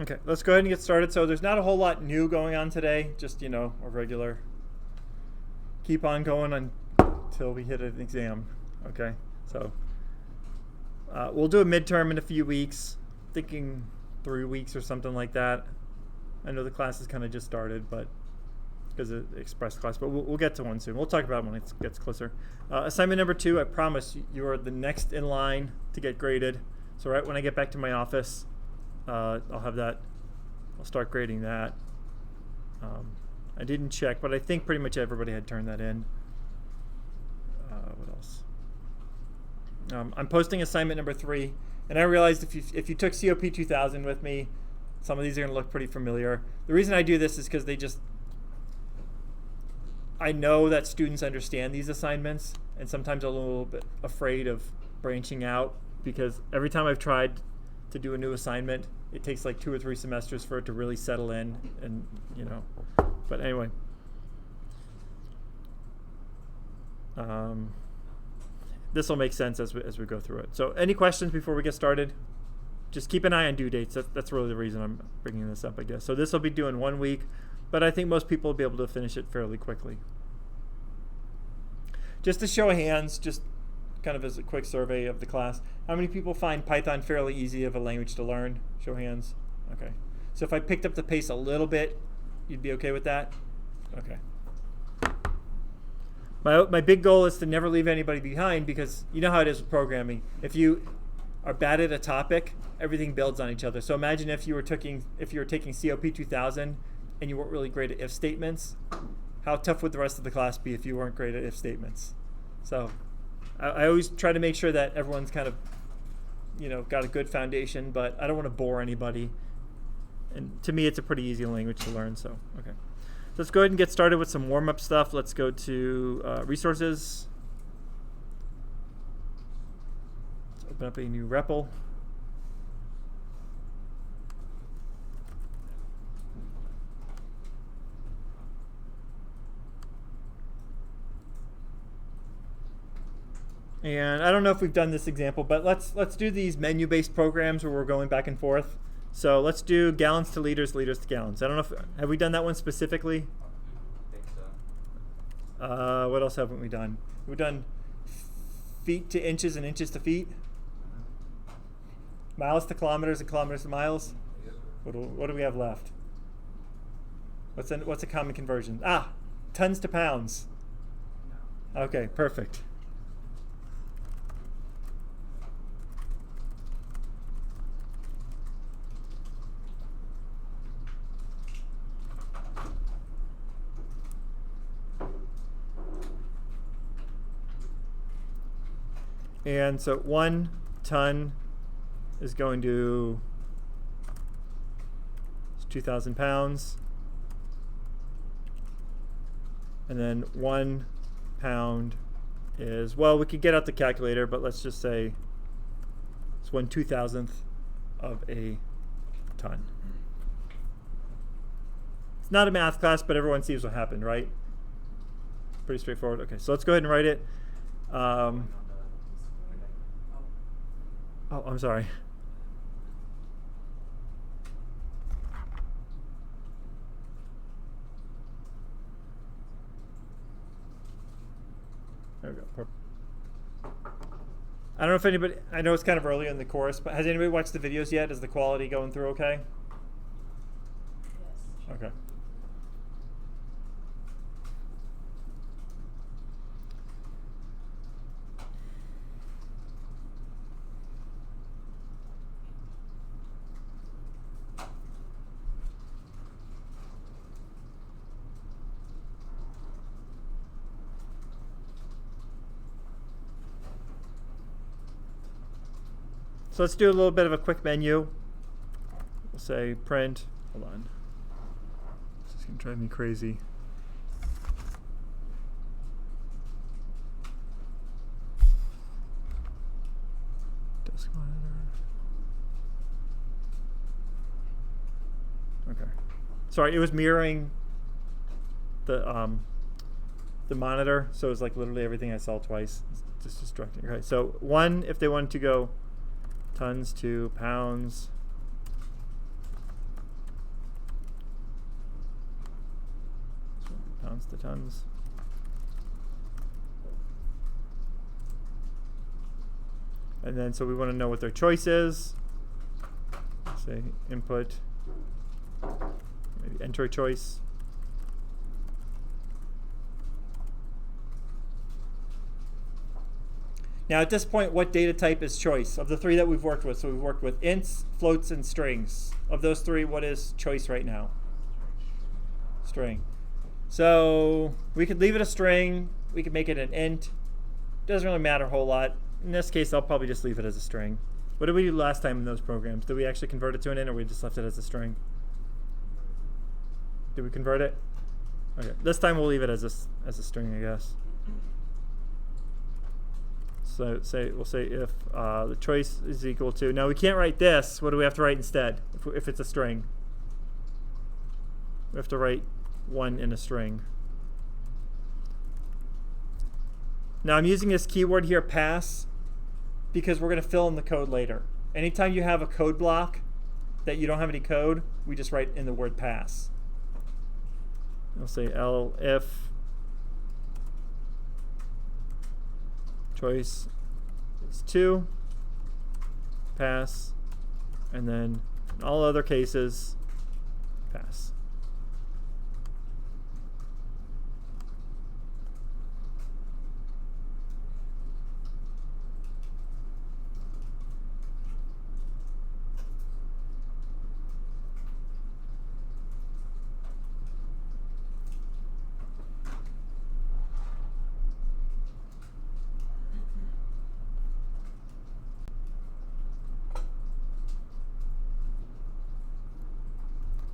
Okay, let's go ahead and get started. So there's not a whole lot new going on today, just, a regular keep on going until we hit an exam. Okay, so we'll do a midterm in a few weeks, thinking 3 weeks or something like that. I know the class has kind of just started, but because of the express class, but we'll get to one soon. We'll talk about it when it gets closer. Assignment number 2, I promise you are the next in line to get graded. So right when I get back to my office, I'll have that. I'll start grading that. I didn't check, but I think pretty much everybody had turned that in. What else? I'm posting assignment number 3, and I realized if you took COP2030 with me, some of these are going to look pretty familiar. The reason I do this is because I know that students understand these assignments, and sometimes I'm a little bit afraid of branching out, because every time I've tried to do a new assignment, it takes like 2 or 3 semesters for it to really settle in, and but anyway. This will make sense as we go through it. So any questions before we get started? Just keep an eye on due dates. That's really the reason I'm bringing this up, I guess. So this will be due in 1 week, but I think most people will be able to finish it fairly quickly. Just to show of hands, just kind of as a quick survey of the class, how many people find Python fairly easy of a language to learn? Show of hands. Okay. So if I picked up the pace a little bit, you'd be okay with that? Okay. My big goal is to never leave anybody behind, because you know how it is with programming. If you are bad at a topic, everything builds on each other. So imagine if you were taking COP2030 and you weren't really great at if statements, how tough would the rest of the class be if you weren't great at if statements? So I always try to make sure that everyone's kind of got a good foundation, but I don't want to bore anybody. And to me, it's a pretty easy language to learn. So okay. So let's go ahead and get started with some warm-up stuff. Let's go to resources. Let's open up a new REPL. And I don't know if we've done this example, but let's do these menu-based programs where we're going back and forth. So let's do gallons to liters, liters to gallons. I don't know have we done that one specifically? I think so. What else haven't we done? We've done feet to inches and inches to feet. Miles to kilometers and kilometers to miles. Yep. What do we have left? What's a common conversion? Tons to pounds. Okay, perfect. And so 1 ton is going to 2,000 pounds. And then 1 pound is, well, we could get out the calculator, but let's just say it's 1/2000th of a ton. It's not a math class, but everyone sees what happened, right? Pretty straightforward. Okay, so let's go ahead and write it. Oh, I'm sorry. There we go. I don't know if anybody, I know it's kind of early in the course, but has anybody watched the videos yet? Is the quality going through okay? Yes. Okay. So let's do a little bit of a quick menu. We'll say print. Hold on. This is going to drive me crazy. Desk monitor. Okay. Sorry, it was mirroring the monitor, so it was like literally everything I saw twice. It's just distracting. Okay, so 1 if they wanted to go tons to pounds. pounds to tons. And then, so we want to know what their choice is. Say input, maybe enter a choice. Now at this point, what data type is choice? Of the three that we've worked with, so we've worked with ints, floats, and strings. Of those three, what is choice right now? String. So we could leave it a string. We could make it an int. Doesn't really matter a whole lot. In this case, I'll probably just leave it as a string. What did we do last time in those programs? Did we actually convert it to an int, or we just left it as a string? Did we convert it? Okay. This time we'll leave it as a string, I guess. So we'll say if the choice is equal to. Now we can't write this. What do we have to write instead? If it's a string, we have to write 1 in a string. Now I'm using this keyword here, pass, because we're going to fill in the code later. Anytime you have a code block that you don't have any code, we just write in the word pass. We'll say if choice is 2, pass, and then in all other cases, pass.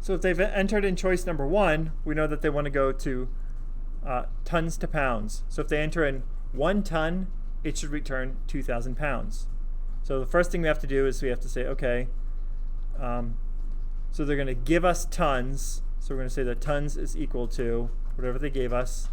So if they've entered in choice number 1, we know that they want to go to tons to pounds. So if they enter in 1 ton, it should return 2,000 pounds. So the first thing we have to do is we have to say, okay, so they're going to give us tons. So we're going to say that tons is equal to whatever they gave us.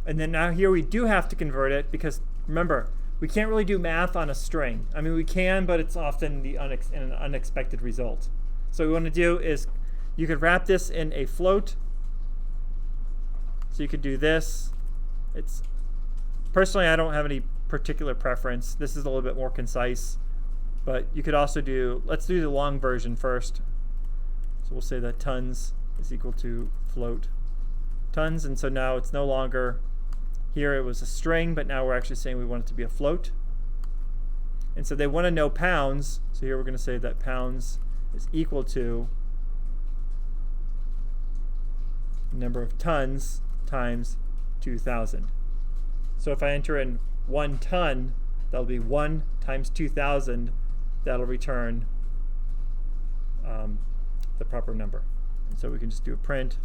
And then now here we do have to convert it because, remember, we can't really do math on a string. I mean, we can, but it's often an unexpected result. So what we want to do is you could wrap this in a float. So you could do this. Personally, I don't have any particular preference. This is a little bit more concise. But you could also let's do the long version first. So we'll say that tons is equal to float tons. And so now it's no longer, here it was a string, but now we're actually saying we want it to be a float. And so they want to know pounds. So here we're going to say that pounds is equal to the number of tons times 2,000. So if I enter in 1 ton, that'll be 1 times 2,000. That'll return the proper number. And so we can just do a print.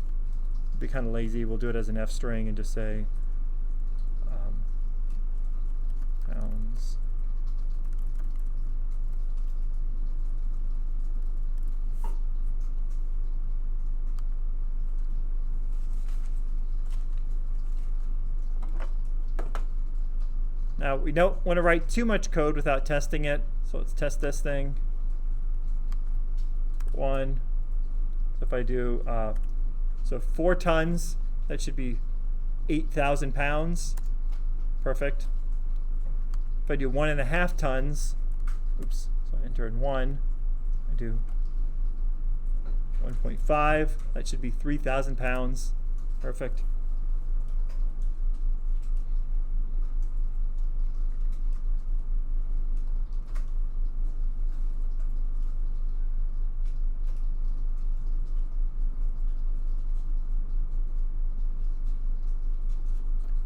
It'll be kind of lazy. We'll do it as an F string and just say pounds. Now we don't want to write too much code without testing it, so let's test this thing. 1. So if I do so 4 tons, that should be 8,000 pounds. Perfect. If I do 1.5 tons, oops, so I enter in 1, I do 1.5, that should be 3,000 pounds. Perfect.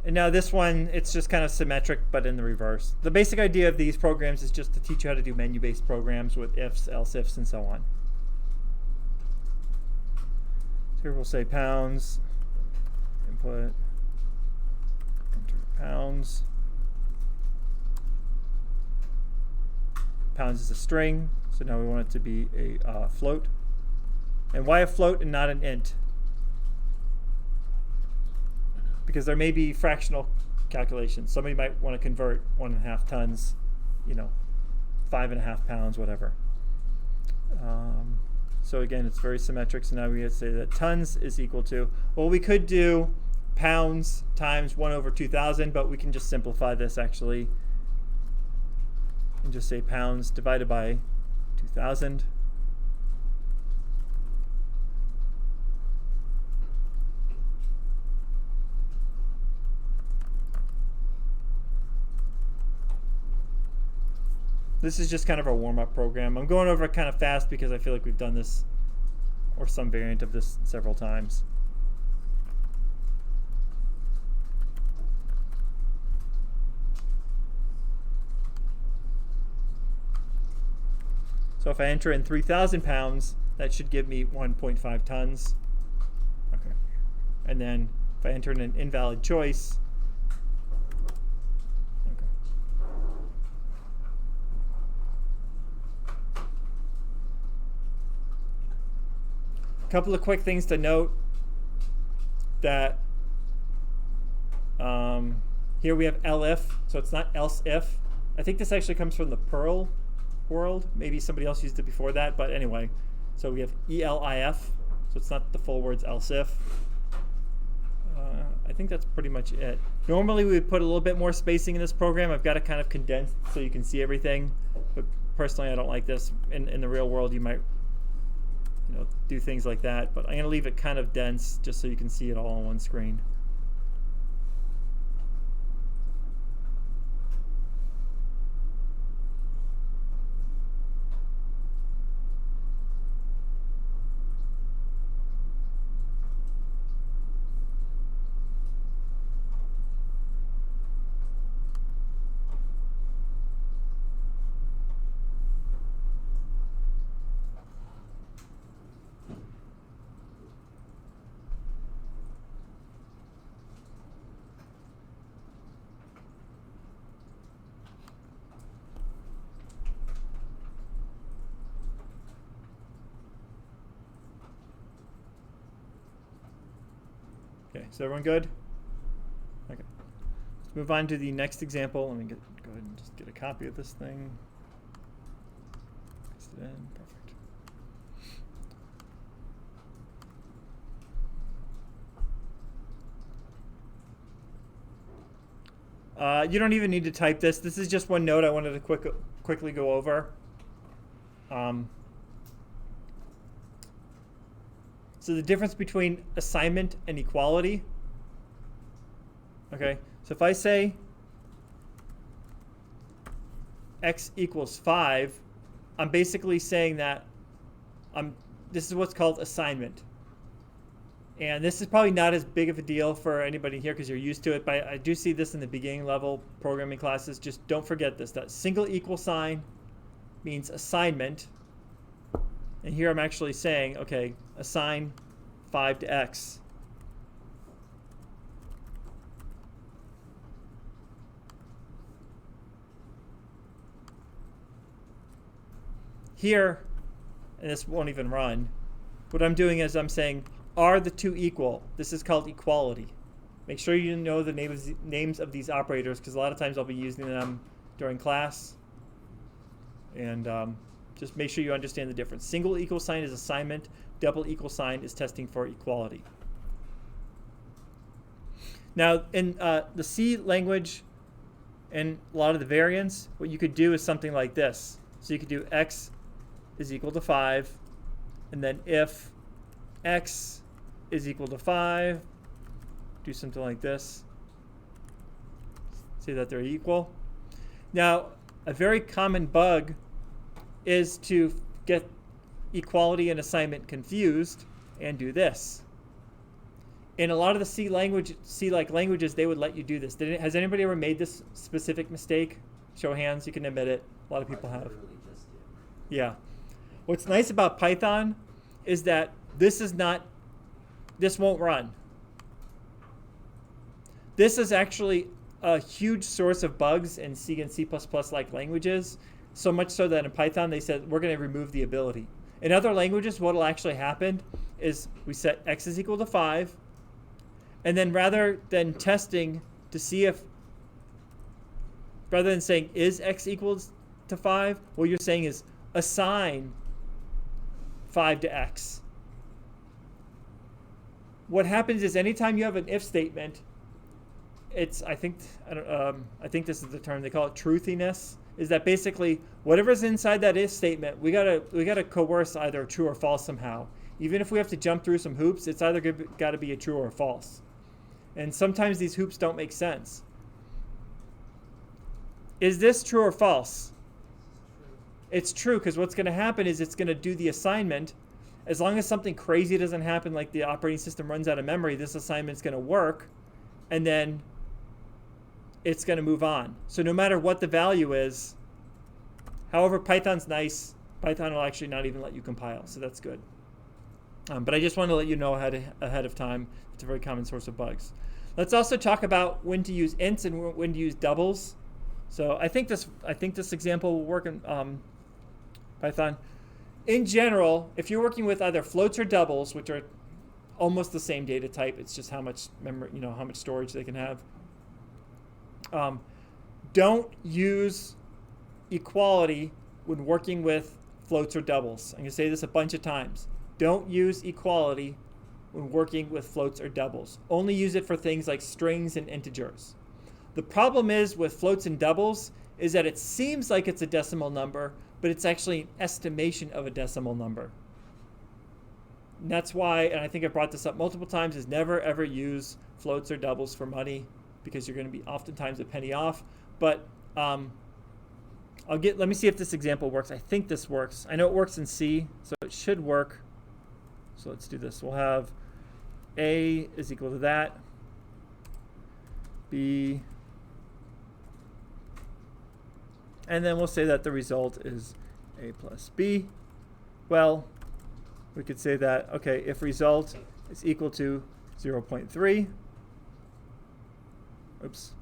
And now this one, it's just kind of symmetric, but in the reverse. The basic idea of these programs is just to teach you how to do menu-based programs with ifs, else ifs, and so on. So here we'll say pounds, input, enter pounds. Pounds is a string, so now we want it to be a float. And why a float and not an int? Because there may be fractional calculations. Somebody might want to convert 1.5 tons, 5.5 pounds, whatever. So again, it's very symmetric. So now we have to say that tons is equal to, well, we could do pounds times 1 over 2,000, but we can just simplify this actually and just say pounds divided by 2,000. This is just kind of our warm-up program. I'm going over it kind of fast because I feel like we've done this or some variant of this several times. So if I enter in 3,000 pounds, that should give me 1.5 tons. Okay. And then if I enter in an invalid choice, a couple of quick things to note that here we have elif, so it's not else if. I think this actually comes from the Perl world. Maybe somebody else used it before that, but anyway. So we have elif, so it's not the full words else if. I think that's pretty much it. Normally we would put a little bit more spacing in this program. I've got it kind of condensed so you can see everything, but personally I don't like this. In the real world you might do things like that, but I'm going to leave it kind of dense just so you can see it all on one screen. Okay, is everyone good? Okay. Let's move on to the next example. Let me go ahead and just get a copy of this thing. Paste it in. Perfect. You don't even need to type this. This is just one note I wanted to quickly go over. So the difference between assignment and equality. Okay, so if I say x equals 5, I'm basically saying that this is what's called assignment. And this is probably not as big of a deal for anybody here because you're used to it, but I do see this in the beginning level programming classes. Just don't forget this, that single equal sign means assignment. And here I'm actually saying, okay, assign 5 to x. Here, and this won't even run, what I'm doing is I'm saying, are the two equal? This is called equality. Make sure you know the names of these operators because a lot of times I'll be using them during class. And just make sure you understand the difference. Single equal sign is assignment. Double equal sign is testing for equality. Now, in the C language and a lot of the variants, what you could do is something like this. So you could do x is equal to 5, and then if x is equal to 5, do something like this. Say that they're equal. Now, a very common bug is to get equality and assignment confused and do this. In a lot of the C-like languages, they would let you do this. Has anybody ever made this specific mistake? Show of hands, you can admit it. A lot of people have. Yeah. What's nice about Python is that this won't run. This is actually a huge source of bugs in C and C++-like languages. So much so that in Python they said we're going to remove the ability. In other languages, what will actually happen is we set x is equal to 5, and then rather than testing to see if, rather than saying is x equals to 5, what you're saying is assign 5 to x. What happens is anytime you have an if statement, it's I think this is the term they call it, truthiness, is that basically whatever's inside that if statement, we gotta coerce either true or false somehow. Even if we have to jump through some hoops, it's either got to be a true or a false. And sometimes these hoops don't make sense. Is this true or false? It's true, because what's going to happen is it's going to do the assignment. As long as something crazy doesn't happen, like the operating system runs out of memory, this assignment's going to work, and then it's going to move on. So no matter what the value is, however, Python's nice. Python will actually not even let you compile, so that's good. But I just want to let you know ahead of time. It's a very common source of bugs. Let's also talk about when to use ints and when to use doubles. So I think this example will work in Python. In general, if you're working with either floats or doubles, which are almost the same data type, it's just how much memory, how much storage they can have. Don't use equality when working with floats or doubles. I'm going to say this a bunch of times. Don't use equality when working with floats or doubles. Only use it for things like strings and integers. The problem is with floats and doubles is that it seems like it's a decimal number, but it's actually an estimation of a decimal number. And that's why, and I think I brought this up multiple times, is never ever use floats or doubles for money, because you're going to be oftentimes a penny off. But let me see if this example works. I think this works. I know it works in C, so it should work. So let's do this. We'll have A is equal to that, B, and then we'll say that the result is A plus B. Well, we could say that, okay, if result is equal to 0.3, oops,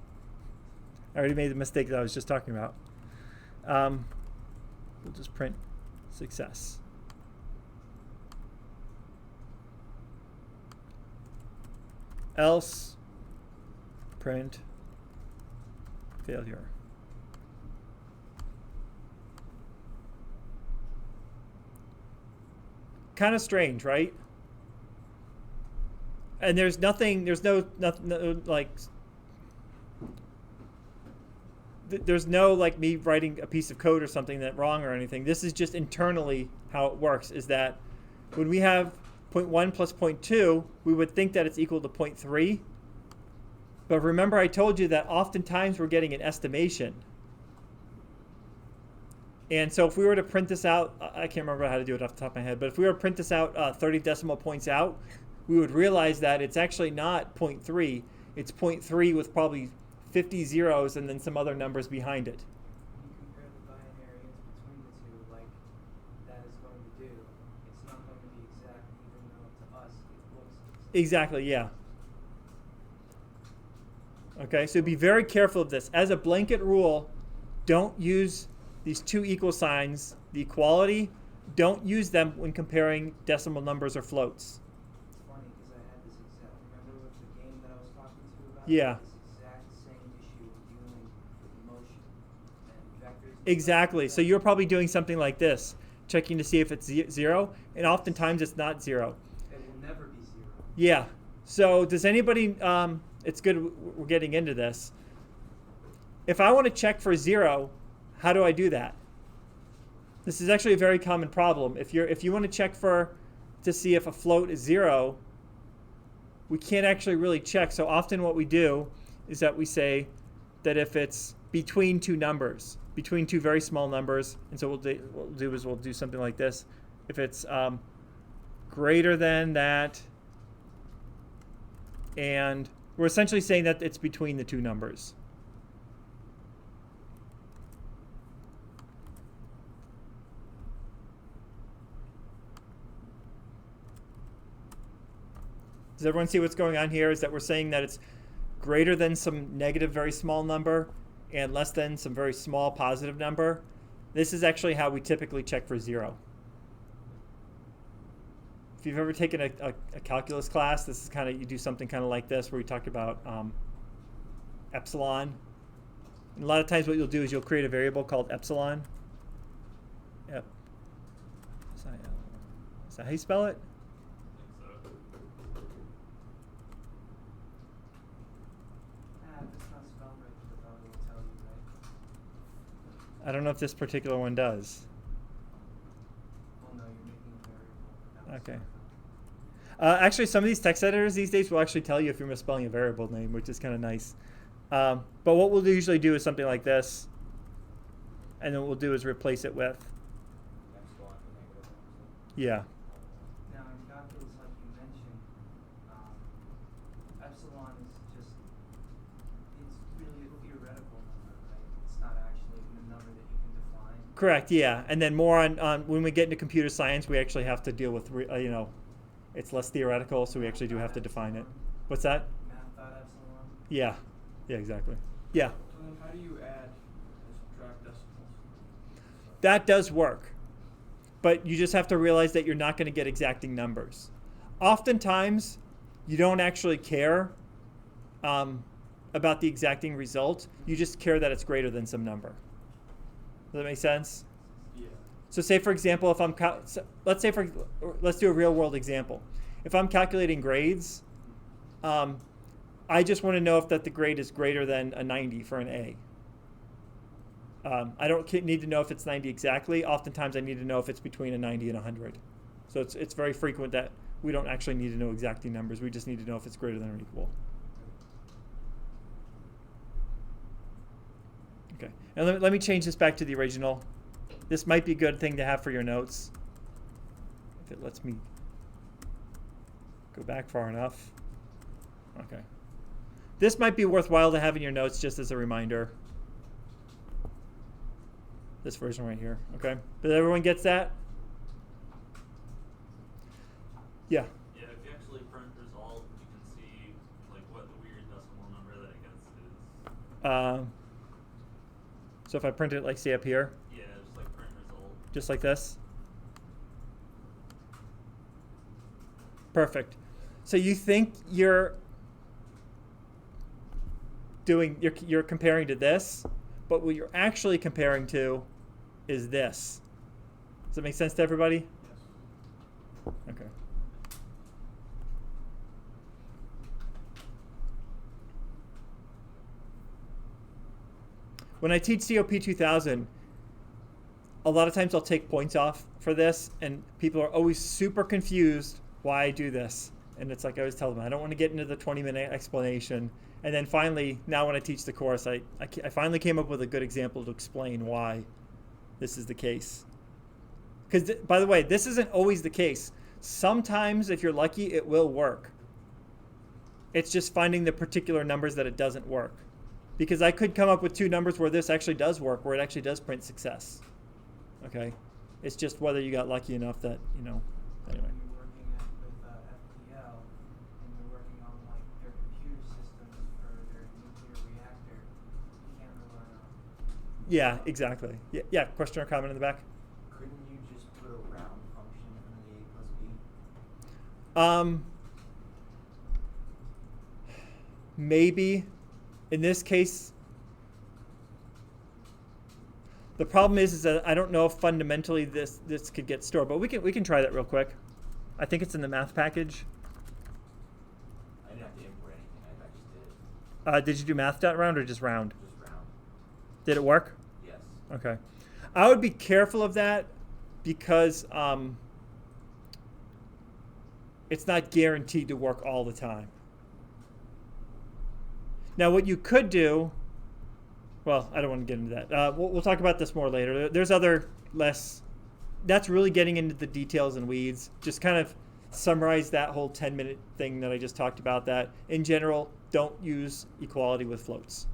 I already made the mistake that I was just talking about. We'll just print success. Else, print failure. Kind of strange, right? And there's nothing like, there's no like me writing a piece of code or something that's wrong or anything. This is just internally how it works, is that when we have 0.1 plus 0.2, we would think that it's equal to 0.3. But remember I told you that oftentimes we're getting an estimation. And so if we were to print this out, I can't remember how to do it off the top of my head, but if we were to print this out 30 decimal points out, we would realize that it's actually not 0.3. It's 0.3 with probably 50 zeros and then some other numbers behind it. When you compare the binaries between the two, like that is going to do, it's not going to be exact, even though to us it looks exact. Exactly, yeah. Okay, so be very careful of this. As a blanket rule, don't use these two equal signs, the equality, don't use them when comparing decimal numbers or floats. It's funny because I had this exact, remember with the game that I was talking to you about? Yeah. This exact same issue dealing with motion and vectors. Exactly. So you're probably doing something like this, checking to see if it's 0, and oftentimes it's not 0. It will never be 0. Yeah. So does anybody, it's good we're getting into this. If I want to check for 0, how do I do that? This is actually a very common problem. If you want to check to see if a float is 0, we can't actually really check. So often what we do is that we say that if it's between two numbers, between two very small numbers, and so what we'll do is we'll do something like this. If it's greater than that, and we're essentially saying that it's between the two numbers. Does everyone see what's going on here? Is that we're saying that it's greater than some negative very small number and less than some very small positive number. This is actually how we typically check for 0. If you've ever taken a calculus class, this is kind of, you do something kind of like this where we talk about epsilon. And a lot of times what you'll do is you'll create a variable called epsilon. Is that how you spell it? I think so. If it's not spelled right, the browser will tell you, right? I don't know if this particular one does. Well, no, you're making a variable. That was Okay. spelled. Actually, some of these text editors these days will actually tell you if you're misspelling a variable name, which is kind of nice. But what we'll usually do is something like this. And then what we'll do is replace it with, Epsilon and negative one, so. yeah. Now, in calculus, like you mentioned, epsilon is just, it's really a theoretical number, right? It's not actually a number that you can define. Correct, yeah. And then more on when we get into computer science, we actually have to deal with, you know, it's less theoretical, so we actually do have to define it. What's that? Math.epsilon. Yeah. Yeah, exactly. Yeah. So then how do you add and subtract decimals? That does work. But you just have to realize that you're not going to get exacting numbers. Oftentimes, you don't actually care about the exacting result. You just care that it's greater than some number. Does that make sense? Yeah. So say, for example, if I'm, let's do a real world example. If I'm calculating grades, I just want to know if that the grade is greater than a 90 for an A. I don't need to know if it's 90 exactly. Oftentimes I need to know if it's between a 90 and 100. So it's very frequent that we don't actually need to know exacting numbers. We just need to know if it's greater than or equal. Okay, and let me change this back to the original. This might be a good thing to have for your notes, if it lets me go back far enough. Okay. This might be worthwhile to have in your notes just as a reminder. This version right here, okay? But everyone gets that? Yeah. Yeah, if you actually print result, you can see like what the weird decimal number that it gets is. So if I print it like, say, up here, Yeah, just like print result. just like this. Perfect. So you think you're comparing to this, but what you're actually comparing to is this. Does that make sense to everybody? Yes. Okay. When I teach COP2030, a lot of times I'll take points off for this, and people are always super confused why I do this. And it's like I always tell them, I don't want to get into the 20-minute explanation. And then finally, now when I teach the course, I finally came up with a good example to explain why this is the case. Because, by the way, this isn't always the case. Sometimes, if you're lucky, it will work. It's just finding the particular numbers that it doesn't work. Because I could come up with two numbers where this actually does work, where it actually does print success. Okay? It's just whether you got lucky enough that, anyway. When you're working with FPL and you're working on like their computer systems for their nuclear reactor, you can't rely on. Yeah, exactly. Yeah, question or comment in the back? Couldn't you just put a round function in the a plus b? Maybe. In this case, the problem is that I don't know if fundamentally this could get stored, but we can try that real quick. I think it's in the math package. I didn't have to import anything. I just did it. Did you do math.round or just round? Just round. Did it work? Yes. Okay. I would be careful of that because it's not guaranteed to work all the time. Now, what you could do, well, I don't want to get into that. We'll talk about this more later. There's other less, that's really getting into the details and weeds. Just kind of summarize that whole 10-minute thing that I just talked about, that in general, don't use equality with floats.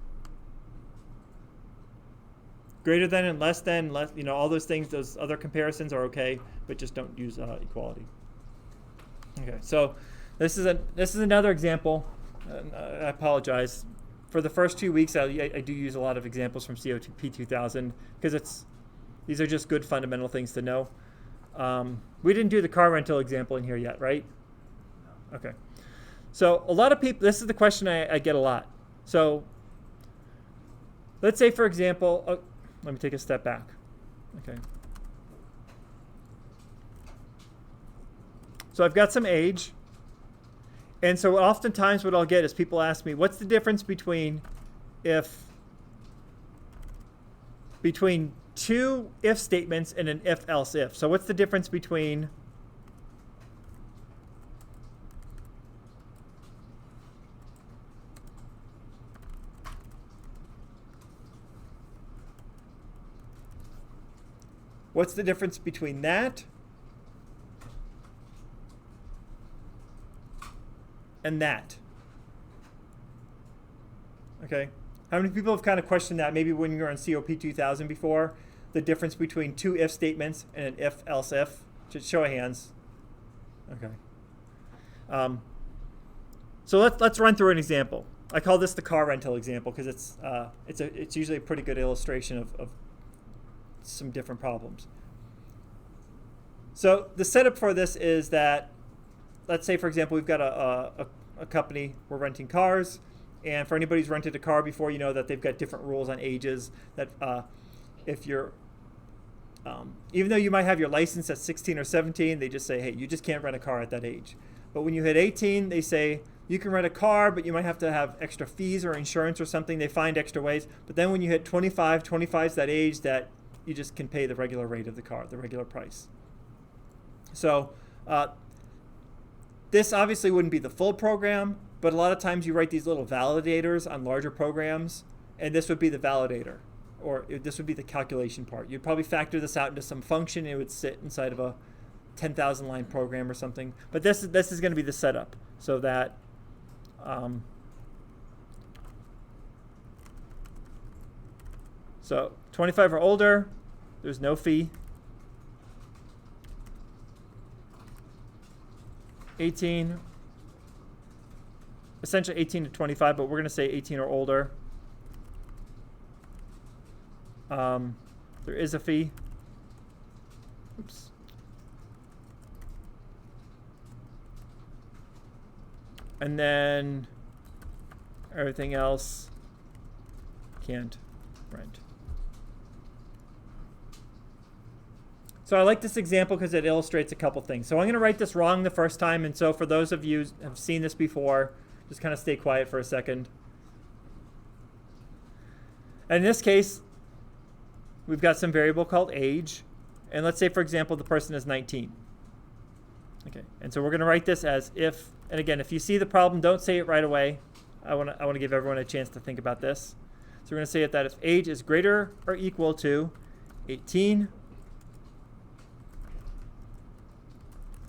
Greater than and less than, all those things, those other comparisons are okay, but just don't use equality. Okay, so this is another example. I apologize. For the first 2 weeks, I do use a lot of examples from COP2030 because these are just good fundamental things to know. We didn't do the car rental example in here yet, right? No. Okay. So a lot of people, this is the question I get a lot. So let's say, for example, let me take a step back. Okay. So I've got some age. And so oftentimes what I'll get is people ask me, what's the difference between two if statements and an if-else if? So what's the difference between that and that? Okay. How many people have kind of questioned that maybe when you were on COP2030 before, the difference between two if statements and an if-else if? Just show of hands. Okay. So let's run through an example. I call this the car rental example because it's usually a pretty good illustration of some different problems. So the setup for this is that, let's say, for example, we've got a company, we're renting cars, and for anybody who's rented a car before, you know that they've got different rules on ages. That if you're, even though you might have your license at 16 or 17, they just say, hey, you just can't rent a car at that age. But when you hit 18, they say you can rent a car, but you might have to have extra fees or insurance or something. They find extra ways. But then when you hit 25, 25 is that age that you just can pay the regular rate of the car, the regular price. So this obviously wouldn't be the full program, but a lot of times you write these little validators on larger programs, and this would be the validator, or this would be the calculation part. You'd probably factor this out into some function, and it would sit inside of a 10,000 line program or something. But this is going to be the setup, so that so 25 or older, there's no fee. 18, essentially 18 to 25, but we're going to say 18 or older. There is a fee. Oops. And then everything else can't rent. So I like this example because it illustrates a couple things. So I'm going to write this wrong the first time, and so for those of you who have seen this before, just kind of stay quiet for a second. And in this case, we've got some variable called age, and let's say, for example, the person is 19. Okay, and so we're going to write this as if, and again, if you see the problem, don't say it right away. I want to give everyone a chance to think about this. So we're going to say that if age is greater or equal to 18,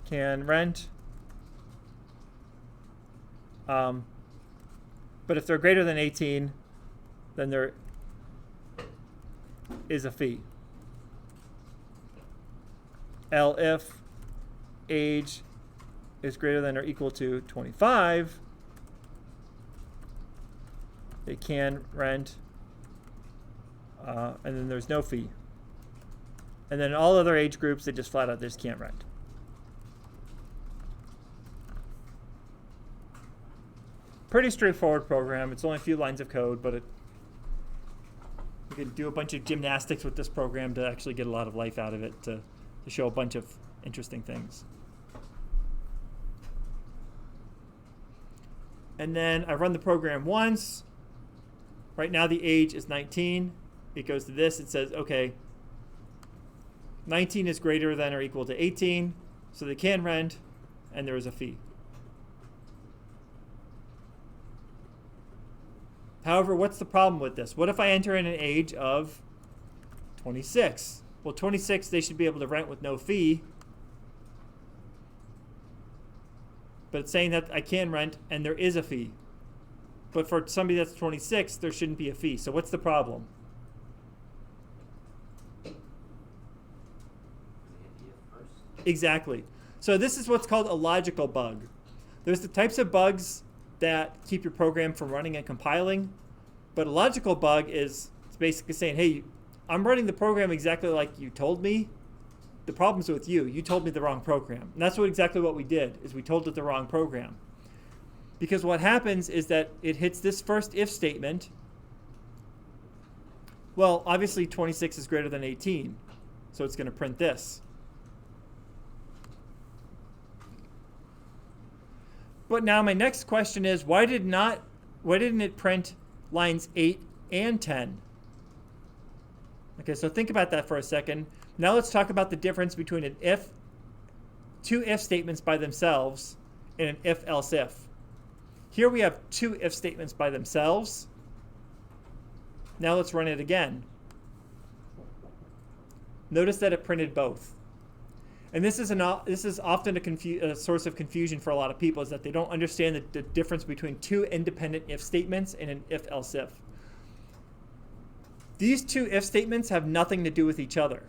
can rent. But if they're greater than 18, then there is a fee. L if age is greater than or equal to 25, they can rent, and then there's no fee. And then all other age groups, they just flat out just can't rent. Pretty straightforward program. It's only a few lines of code, but you can do a bunch of gymnastics with this program to actually get a lot of life out of it, to show a bunch of interesting things. And then I run the program once. Right now the age is 19. It goes to this. It says, okay, 19 is greater than or equal to 18, so they can rent, and there is a fee. However, what's the problem with this? What if I enter in an age of 26? Well, 26, they should be able to rent with no fee. But it's saying that I can rent and there is a fee. But for somebody that's 26, there shouldn't be a fee. So what's the problem? Exactly. So this is what's called a logical bug. There's the types of bugs that keep your program from running and compiling. But a logical bug is it's basically saying, hey, I'm running the program exactly like you told me. The problem's with you. You told me the wrong program. And that's exactly what we did, is we told it the wrong program. Because what happens is that it hits this first if statement. Well, obviously 26 is greater than 18, so it's going to print this. But now my next question is, why didn't it print lines 8 and 10? Okay, so think about that for a second. Now let's talk about the difference between two if statements by themselves and an if-else if. Here we have two if statements by themselves. Now let's run it again. Notice that it printed both. And this is often a source of confusion for a lot of people, is that they don't understand the difference between two independent if statements and an if-else if. These two if statements have nothing to do with each other.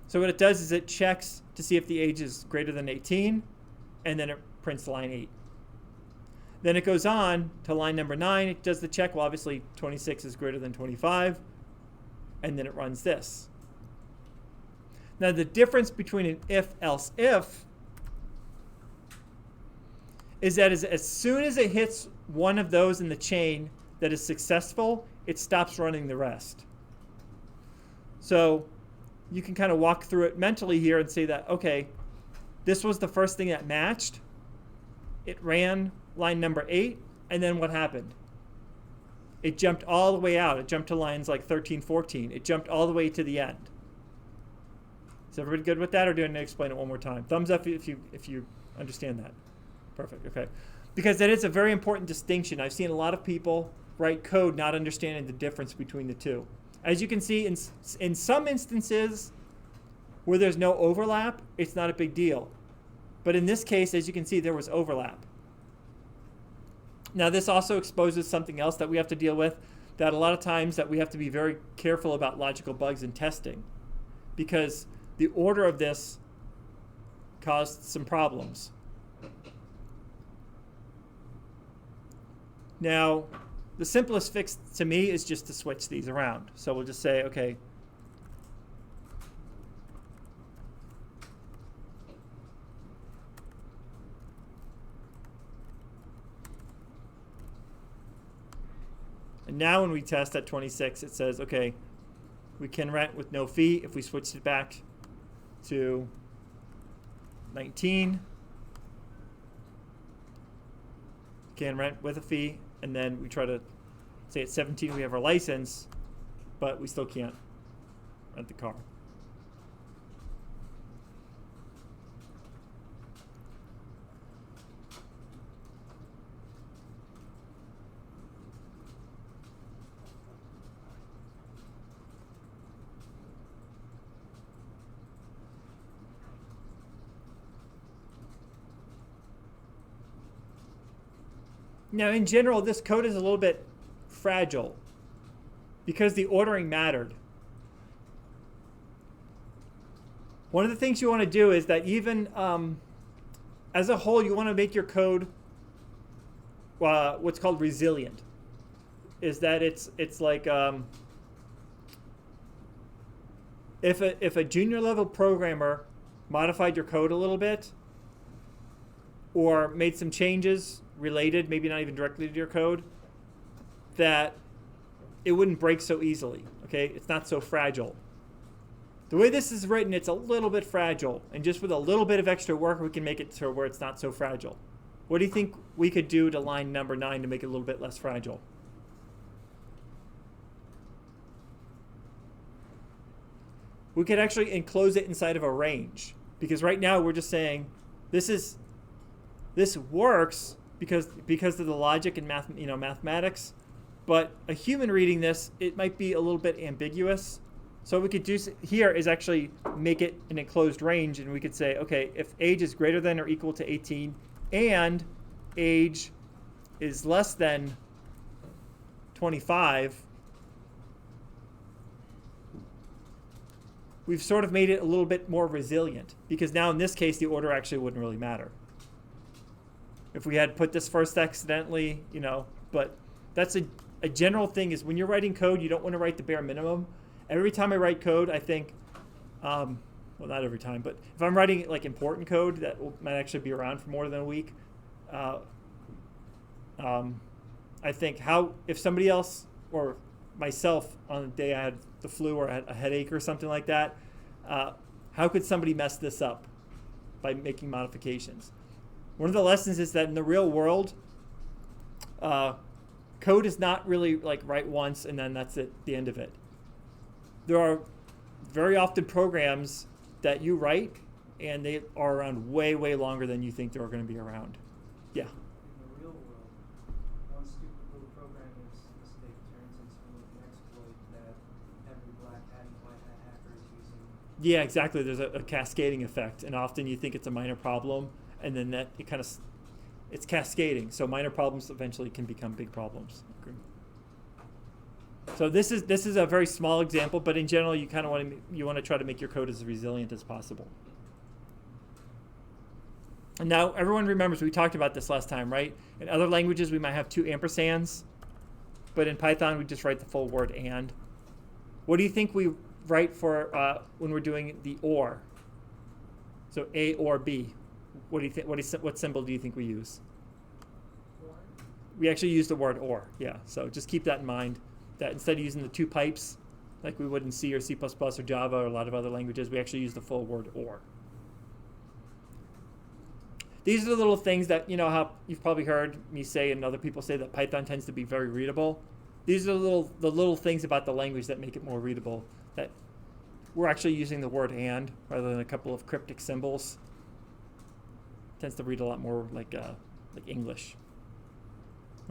So what it does is it checks to see if the age is greater than 18, and then it prints line 8. Then it goes on to line number 9. It does the check. Well, obviously 26 is greater than 25, and then it runs this. Now the difference between an if-else if is that as soon as it hits one of those in the chain that is successful, it stops running the rest. So you can kind of walk through it mentally here and say that, okay, this was the first thing that matched. It ran line number 8, and then what happened? It jumped all the way out. It jumped to lines like 13, 14. It jumped all the way to the end. Is everybody good with that, or do I need to explain it one more time? Thumbs up if you understand that. Perfect, okay. Because that is a very important distinction. I've seen a lot of people write code not understanding the difference between the two. As you can see, in some instances where there's no overlap, it's not a big deal. But in this case, as you can see, there was overlap. Now this also exposes something else that we have to deal with, that a lot of times that we have to be very careful about logical bugs in testing, because the order of this caused some problems. Now, the simplest fix to me is just to switch these around. So we'll just say, okay, and now when we test at 26, it says, okay, we can rent with no fee. If we switched it back to 19, can rent with a fee. And then we try to say at 17 we have our license, but we still can't rent the car. Now, in general, this code is a little bit fragile because the ordering mattered. One of the things you want to do is that even as a whole, you want to make your code what's called resilient. Is that it's like if a junior level programmer modified your code a little bit or made some changes related, maybe not even directly to your code, that it wouldn't break so easily. Okay, it's not so fragile. The way this is written, it's a little bit fragile, and just with a little bit of extra work, we can make it to where it's not so fragile. What do you think we could do to line number 9 to make it a little bit less fragile? We could actually enclose it inside of a range, because right now we're just saying this works because of the logic and mathematics, but a human reading this, it might be a little bit ambiguous. So what we could do here is actually make it an enclosed range, and we could say, okay, if age is greater than or equal to 18 and age is less than 25, we've sort of made it a little bit more resilient, because now in this case the order actually wouldn't really matter. If we had put this first accidentally, but that's a general thing, is when you're writing code, you don't want to write the bare minimum. Every time I write code, I think, well, not every time, but if I'm writing like important code that might actually be around for more than a week, I think if somebody else or myself on the day I had the flu or a headache or something like that, how could somebody mess this up by making modifications? One of the lessons is that in the real world, code is not really like write once and then that's it, the end of it. There are very often programs that you write and they are around way, way longer than you think they're going to be around. Yeah. In the real world, one stupid little programmer's mistake turns into an exploit that every black hat and white hat hacker is using. Yeah, exactly. There's a cascading effect, and often you think it's a minor problem, and then that it's cascading. So minor problems eventually can become big problems. Okay. So this is a very small example, but in general, you kind of want to try to make your code as resilient as possible. And now everyone remembers we talked about this last time, right? In other languages, we might have 2 ampersands, but in Python, we just write the full word and. What do you think we write for when we're doing the or? So A or B. What do you think? What symbol do you think we use? Or We actually use the word or. Yeah. So just keep that in mind. That instead of using the 2 pipes, like we would in C or C++ or Java or a lot of other languages, we actually use the full word or. These are the little things that, you know, how you've probably heard me say and other people say that Python tends to be very readable. These are the little things about the language that make it more readable. That we're actually using the word and rather than a couple of cryptic symbols. It tends to read a lot more like English.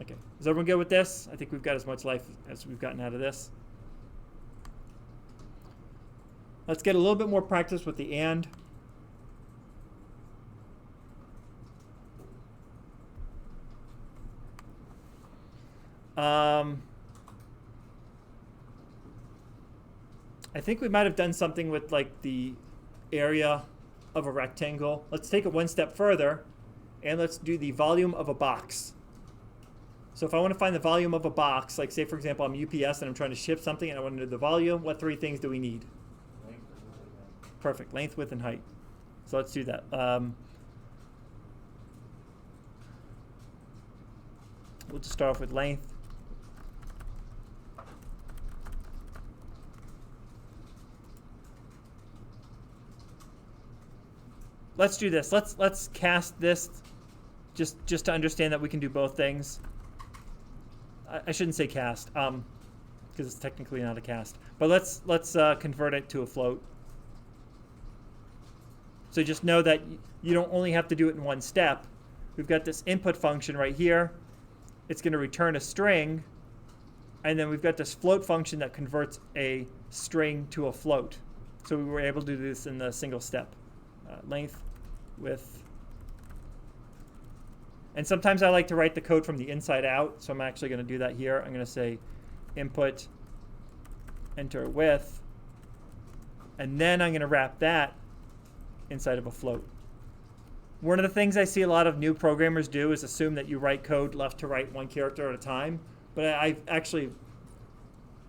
Okay, is everyone good with this? I think we've got as much life as we've gotten out of this. Let's get a little bit more practice with the and. I think we might have done something with like the area of a rectangle. Let's take it one step further and let's do the volume of a box. So if I want to find the volume of a box, like say for example I'm UPS and I'm trying to ship something and I want to know the volume, what 3 things do we need? Length, width, and height. Perfect, length, width, and height. So let's do that. We'll just start off with length. Let's do this. Let's cast this just to understand that we can do both things. I shouldn't say cast because it's technically not a cast. But let's convert it to a float. So just know that you don't only have to do it in one step. We've got this input function right here. It's going to return a string. And then we've got this float function that converts a string to a float. So we were able to do this in a single step. Length, width. And sometimes I like to write the code from the inside out. So I'm actually going to do that here. I'm going to say input, enter width. And then I'm going to wrap that inside of a float. One of the things I see a lot of new programmers do is assume that you write code left to right 1 character at a time. But I actually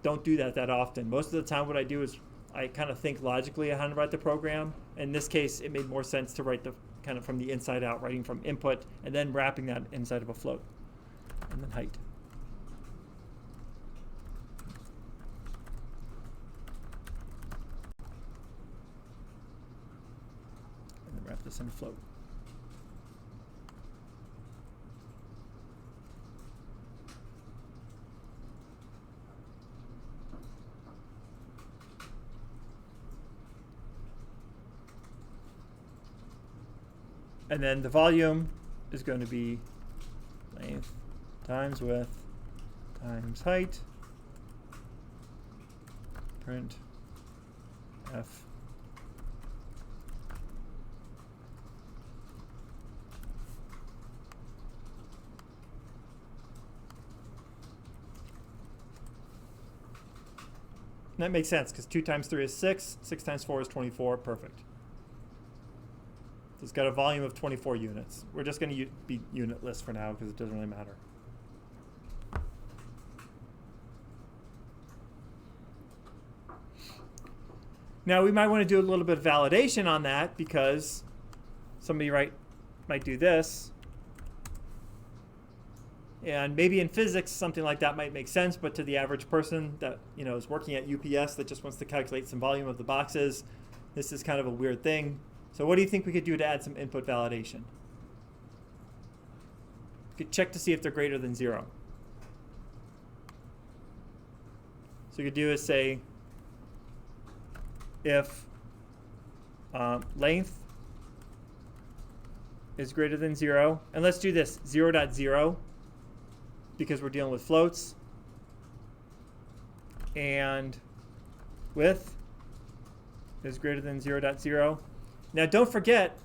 don't do that often. Most of the time what I do is I kind of think logically on how to write the program. In this case, it made more sense to write the kind of from the inside out, writing from input and then wrapping that inside of a float. And then height. And then wrap this in a float. And then the volume is going to be length times width times height. Print f. And that makes sense because 2 times 3 is 6, 6 times 4 is 24, perfect. So it's got a volume of 24 units. We're just going to be unitless for now because it doesn't really matter. Now we might want to do a little bit of validation on that because somebody might do this. And maybe in physics something like that might make sense, but to the average person that is working at UPS that just wants to calculate some volume of the boxes, this is kind of a weird thing. So what do you think we could do to add some input validation? you could check to see if they're greater than 0. So you could do is say if length is greater than 0, and let's do this 0.0 because we're dealing with floats, and width is greater than 0.0. Now don't forget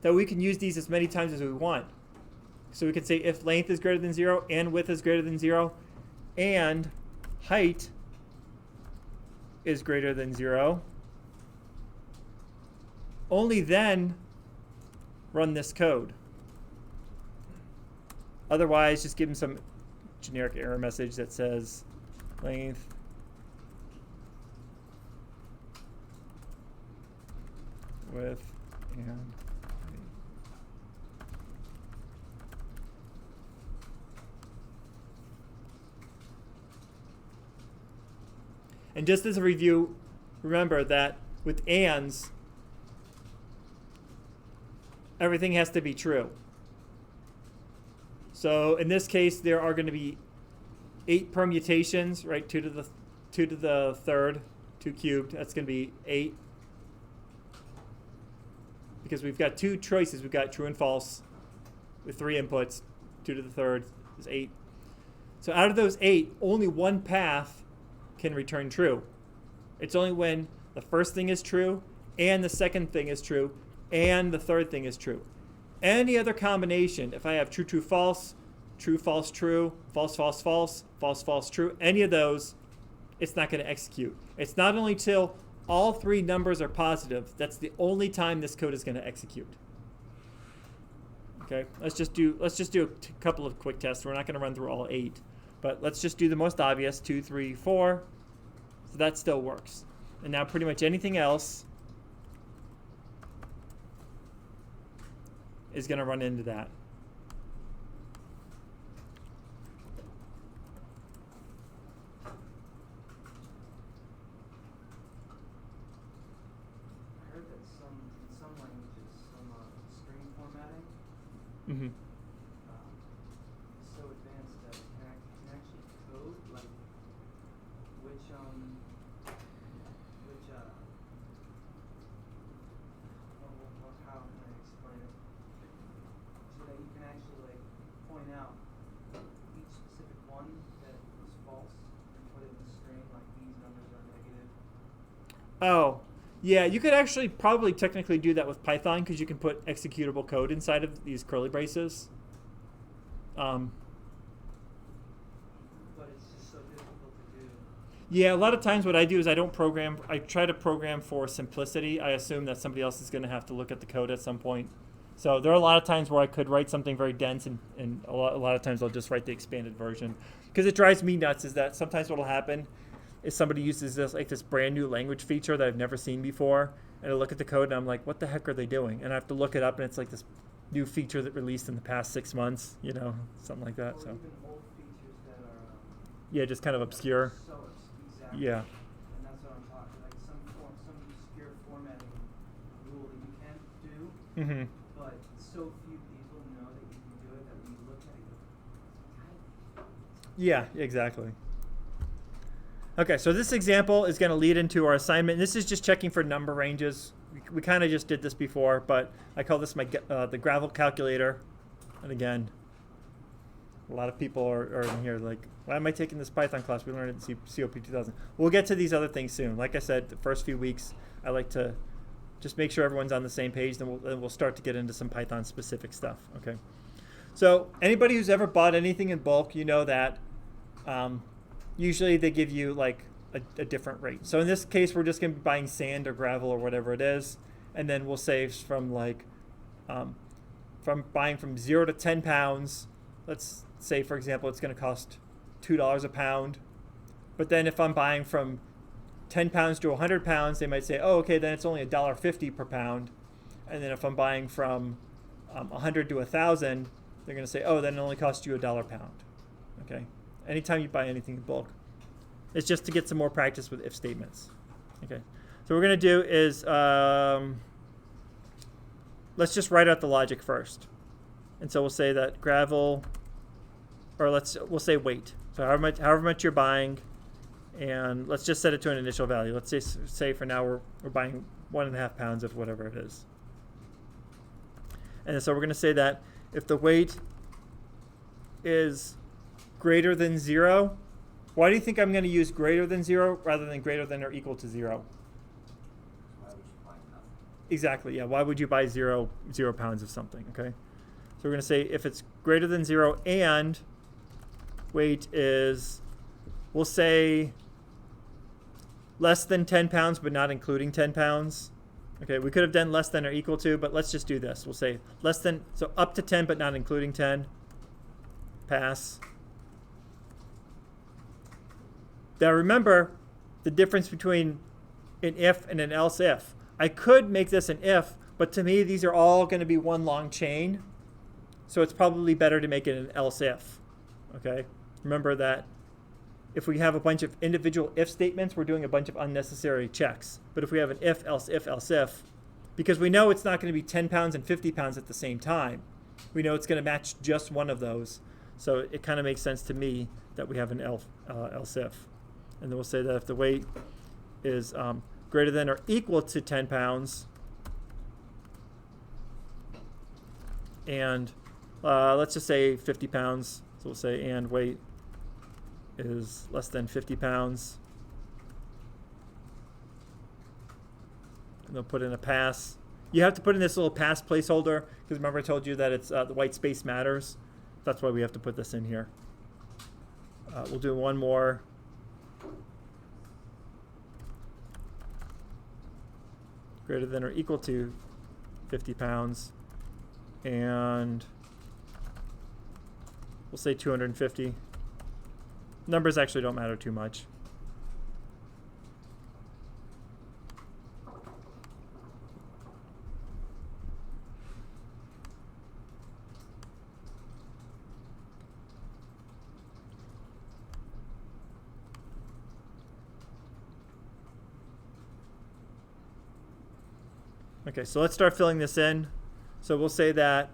that we can use these as many times as we want. So we could say if length is greater than 0 and width is greater than 0 and height is greater than 0, only then run this code. Otherwise, just give them some generic error message that says length width and height. And just as a review, remember that with ands, everything has to be true. So in this case, there are going to be 8 permutations, right? 2 to the third, 2 cubed. That's going to be 8. Because we've got 2 choices. We've got true and false with 3 inputs. 2 to the third is 8. So out of those 8, only one path can return true. It's only when the first thing is true and the second thing is true and the third thing is true. Any other combination, if I have true, true, false, true, false, true, false, false, false, false, false, true, any of those, it's not going to execute. It's not only till all 3 numbers are positive, that's the only time this code is going to execute. Okay, let's just do a couple of quick tests. We're not going to run through all 8, but let's just do the most obvious, 2, 3, 4. So that still works. And now pretty much anything else is going to run into that. I heard that in some languages, some string formatting Mm-hmm. is so advanced that it can actually code like which how can I explain it? So that you can actually like point out each specific one that was false and put it in the string like these numbers are negative. Oh, yeah, you could actually probably technically do that with Python because you can put executable code inside of these curly braces. But it's just so difficult to do. Yeah, a lot of times what I do is I try to program for simplicity. I assume that somebody else is going to have to look at the code at some point. So there are a lot of times where I could write something very dense, and a lot of times I'll just write the expanded version. Because it drives me nuts is that sometimes what will happen is somebody uses this brand new language feature that I've never seen before, and I look at the code and I'm like, what the heck are they doing? And I have to look it up, and it's like this new feature that released in the past 6 months, something like that. Or So even old features that are yeah, just kind of obscure. so exactly. Yeah. And that's what I'm talking like some obscure formatting rule that you can do, Mm-hmm. but so few people know that you can do it that when you look at it, you go, Yeah, exactly. Okay, so this example is going to lead into our assignment. This is just checking for number ranges. We kind of just did this before, but I call this the gravel calculator. And again, a lot of people are in here like, why am I taking this Python class? We learned it in COP2030. We'll get to these other things soon. Like I said, the first few weeks, I like to just make sure everyone's on the same page. Then we'll start to get into some Python specific stuff. Okay. So anybody who's ever bought anything in bulk, you know that usually they give you like a different rate. So in this case, we're just going to be buying sand or gravel or whatever it is, and then we'll say from buying from 0 to 10 pounds. Let's say, for example, it's going to cost $2 a pound. But then if I'm buying from 10 pounds to 100 pounds, they might say, oh, okay, then it's only $1.50 per pound. And then if I'm buying from 100 to 1,000, they're going to say, oh, then it only costs you $1 a pound. Okay. Anytime you buy anything in bulk, it's just to get some more practice with if statements. Okay. So what we're going to do is let's just write out the logic first. And so we'll say that gravel or we'll say weight. So however much you're buying, and let's just set it to an initial value. Let's say for now we're buying 1.5 pounds of whatever it is. And so we're going to say that if the weight is greater than 0, why do you think I'm going to use greater than 0 rather than greater than or equal to 0? Why would you buy nothing? Exactly, yeah. Why would you buy 0 pounds of something, okay? So we're going to say if it's greater than 0 and weight is, we'll say, less than 10 pounds but not including 10 pounds. Okay, we could have done less than or equal to, but let's just do this. We'll say less than, so up to 10 but not including 10. Pass. Now remember the difference between an if and an else if. I could make this an if, but to me these are all going to be one long chain. So it's probably better to make it an else if. Okay? Remember that if we have a bunch of individual if statements, we're doing a bunch of unnecessary checks. But if we have an if, else if, because we know it's not going to be 10 pounds and 50 pounds at the same time, we know it's going to match just one of those. So it kind of makes sense to me that we have an else if. And then we'll say that if the weight is greater than or equal to 10 pounds, and let's just say 50 pounds. So we'll say and weight is less than 50 pounds. And they'll put in a pass. You have to put in this little pass placeholder because remember I told you that it's the white space matters. That's why we have to put this in here. We'll do one more. Greater than or equal to 50 pounds. And we'll say 250. Numbers actually don't matter too much. Okay, so let's start filling this in. So we'll say that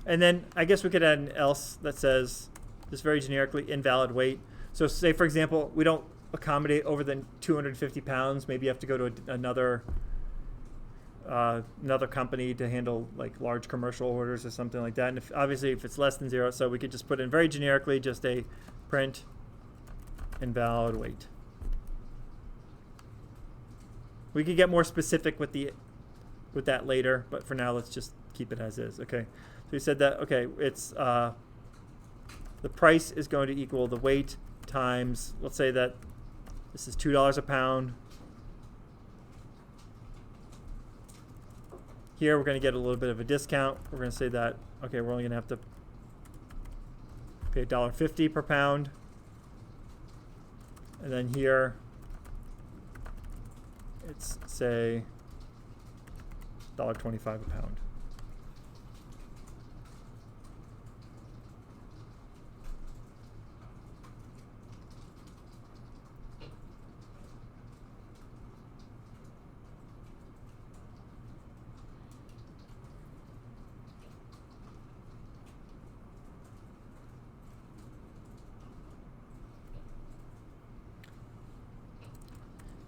and then I guess we could add an else that says just very generically invalid weight. So say, for example, we don't accommodate over than 250 pounds. Maybe you have to go to another company to handle like large commercial orders or something like that. And obviously if it's less than 0, so we could just put in very generically just a print invalid weight. We could get more specific with that later, but for now let's just keep it as is. Okay. So we said that, okay, it's the price is going to equal the weight times, let's say that this is $2 a pound. Here we're going to get a little bit of a discount. We're going to say that, okay, we're only going to have to pay $1.50 per pound. And then here it's, say, $1.25 a pound.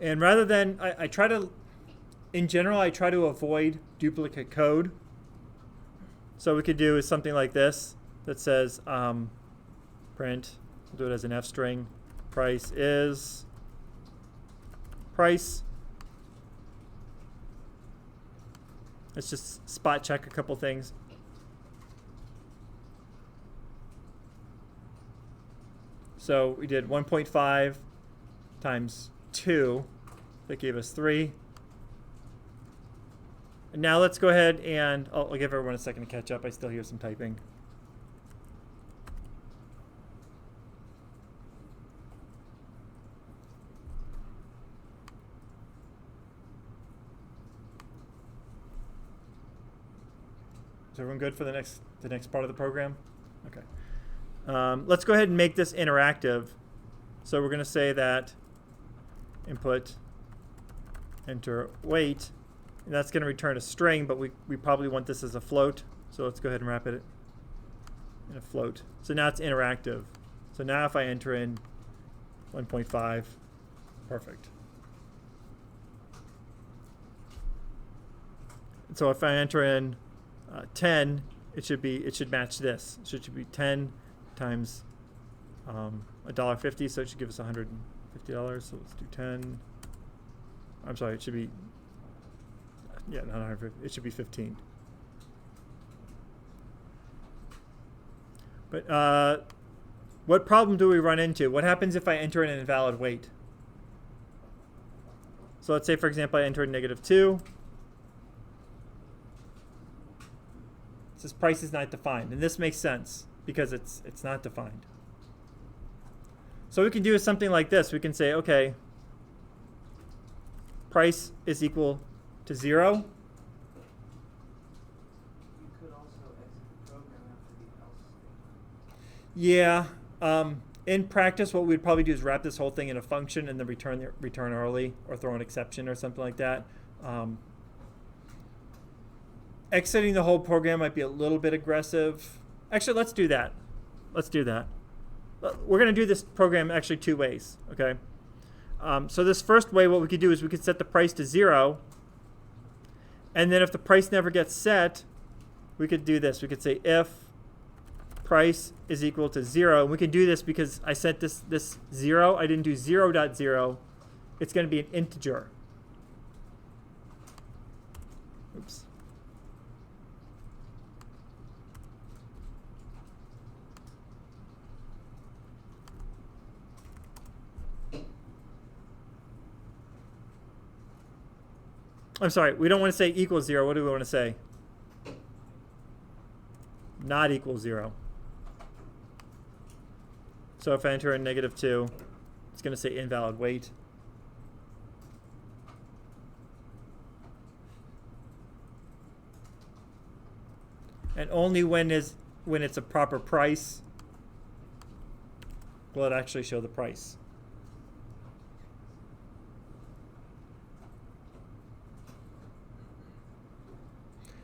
And rather than, in general, I try to avoid duplicate code. So what we could do is something like this that says print, we'll do it as an F string, price is price. Let's just spot check a couple things. So we did 1.5 times 2, that gave us 3. And now let's go ahead and I'll give everyone a second to catch up. I still hear some typing. Is everyone good for the next part of the program? Okay. Let's go ahead and make this interactive. So we're going to say that input, enter weight, And that's going to return a string, but we probably want this as a float. So let's go ahead and wrap it in a float. So now it's interactive. So now if I enter in 1.5, perfect. And so if I enter in 10, it should match this. So it should be 10 times $1.50, so it should give us $150. So let's do 10. I'm sorry, it should be, yeah, not 150. It should be 15. But what problem do we run into? What happens if I enter in an invalid weight? So let's say, for example, I enter in -2. It says price is not defined. And this makes sense because it's not defined. So what we can do is something like this. We can say, okay, price is equal to 0. You could also exit the program after the else statement. Yeah. In practice, what we'd probably do is wrap this whole thing in a function and then return early or throw an exception or something like that. Exiting the whole program might be a little bit aggressive. Actually, let's do that. Let's do that. We're going to do this program actually 2 ways. Okay. So this first way, what we could do is we could set the price to 0. And then if the price never gets set, we could do this. We could say if price is equal to 0. And we can do this because I set this 0. I didn't do 0.0. It's going to be an integer. Oops. I'm sorry, we don't want to say equals 0. What do we want to say? Not equal 0. So if I enter in -2, it's going to say invalid weight. And only when it's a proper price will it actually show the price.